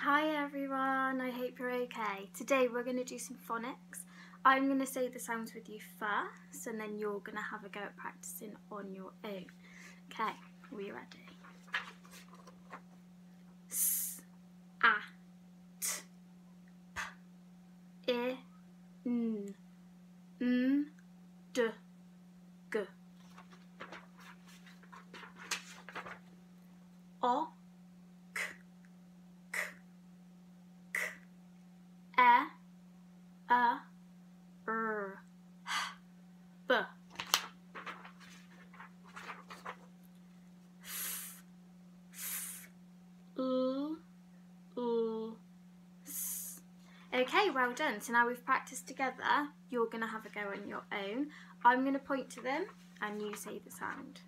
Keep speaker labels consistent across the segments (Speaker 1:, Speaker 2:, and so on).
Speaker 1: Hi everyone, I hope you're okay. Today we're going to do some phonics. I'm going to say the sounds with you first and then you're going to have a go at practicing on your own. Okay, are you ready? S, A, T, P, I, N, D, G. O, K, K, K, E, A, R, H, B. F, F, L, L, S. Okay, well done. So now we've practiced together. You're going to have a go on your own. I'm going to point to them and you say the sound.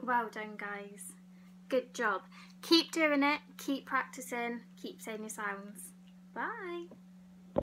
Speaker 1: Well done, guys. Good job. Keep doing it, keep practicing, keep saying your sounds. Bye.